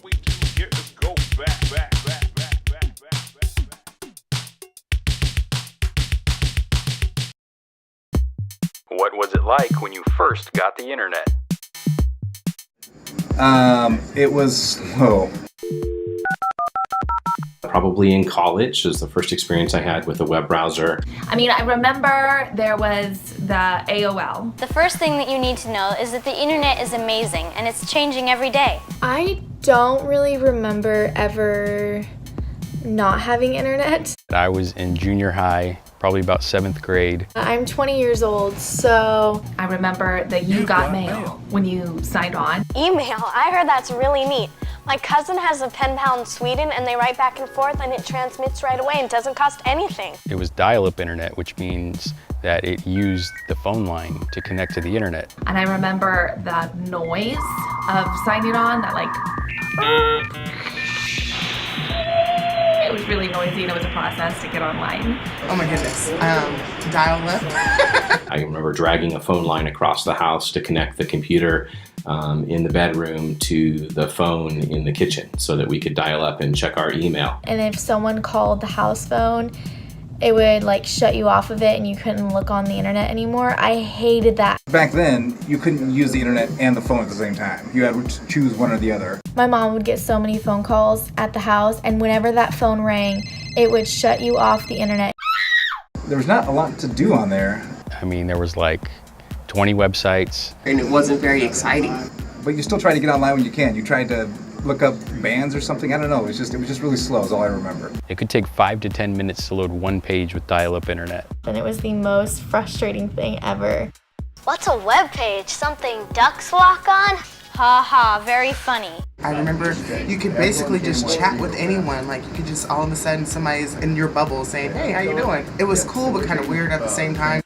what we do here is go back. What was it like when you first got the internet? It was slow. Probably in college is the first experience I had with a web browser. I mean, I remember there was the AOL. The first thing that you need to know is that the internet is amazing and it's changing every day. I don't really remember ever not having internet. I was in junior high, probably about 7th grade. I'm 20 years old, so... I remember that you got mail when you signed on. Email, I heard that's really neat. My cousin has a pen pal in Sweden and they write back and forth and it transmits right away and doesn't cost anything. It was dial-up internet, which means that it used the phone line to connect to the internet. And I remember the noise of signing on, that like... It was really noisy and it was a process to get online. Oh my goodness, dial-up. I remember dragging a phone line across the house to connect the computer in the bedroom to the phone in the kitchen so that we could dial up and check our email. And if someone called the house phone, it would like shut you off of it and you couldn't look on the internet anymore. I hated that. Back then, you couldn't use the internet and the phone at the same time. You had to choose one or the other. My mom would get so many phone calls at the house, and whenever that phone rang, it would shut you off the internet. There was not a lot to do on there. I mean, there was like 20 websites. And it wasn't very exciting. But you still try to get online when you can. You tried to look up bands or something. I don't know. It was just really slow is all I remember. It could take 5 to 10 minutes to load one page with dial-up internet. And it was the most frustrating thing ever. What's a web page? Something ducks walk on? Ha ha, very funny. I remember you could basically just chat with anyone. Like you could just all of a sudden somebody's in your bubble saying, hey, how you doing? It was cool but kind of weird at the same time.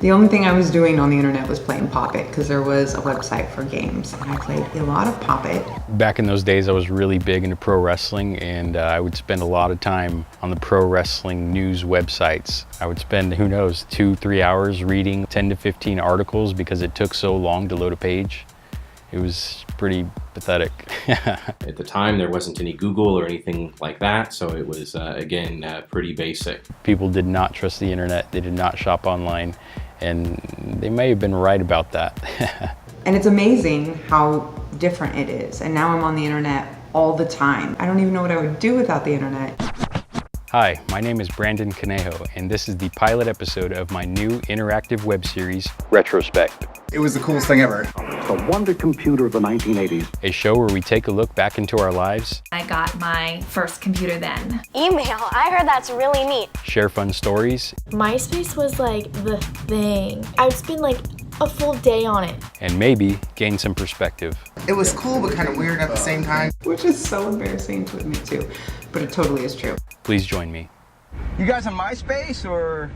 The only thing I was doing on the internet was playing Poppet because there was a website for games and I played a lot of Poppet. Back in those days I was really big into pro wrestling and I would spend a lot of time on the pro wrestling news websites. I would spend, who knows, 2-3 hours reading 10 to 15 articles because it took so long to load a page. It was pretty pathetic. At the time there wasn't any Google or anything like that, so it was again pretty basic. People did not trust the internet, they did not shop online, and they may have been right about that. And it's amazing how different it is. And now I'm on the internet all the time. I don't even know what I would do without the internet. Hi, my name is Brandon Conejo, and this is the pilot episode of my new interactive web series, Retrospect. It was the coolest thing ever. The wonder computer of the 1980s. A show where we take a look back into our lives. I got my first computer then. Email, I heard that's really neat. Share fun stories. MySpace was like the thing. I would spend like a full day on it. And maybe gain some perspective. It was cool but kind of weird at the same time. Which is so embarrassing to admit to, but it totally is true. Please join me. You guys on MySpace or?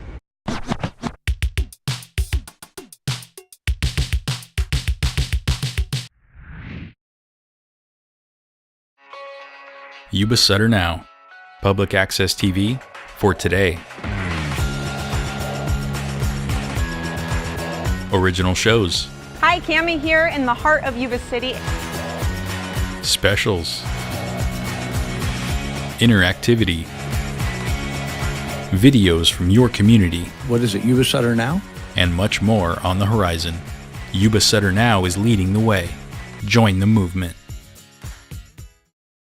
Yuba-Sutter NOW. Public access TV for today. Original shows. Hi, Cami here in the heart of Yuba City. Specials. Interactivity. Videos from your community. What is it, Yuba-Sutter NOW? And much more on the horizon. Yuba-Sutter NOW is leading the way. Join the movement.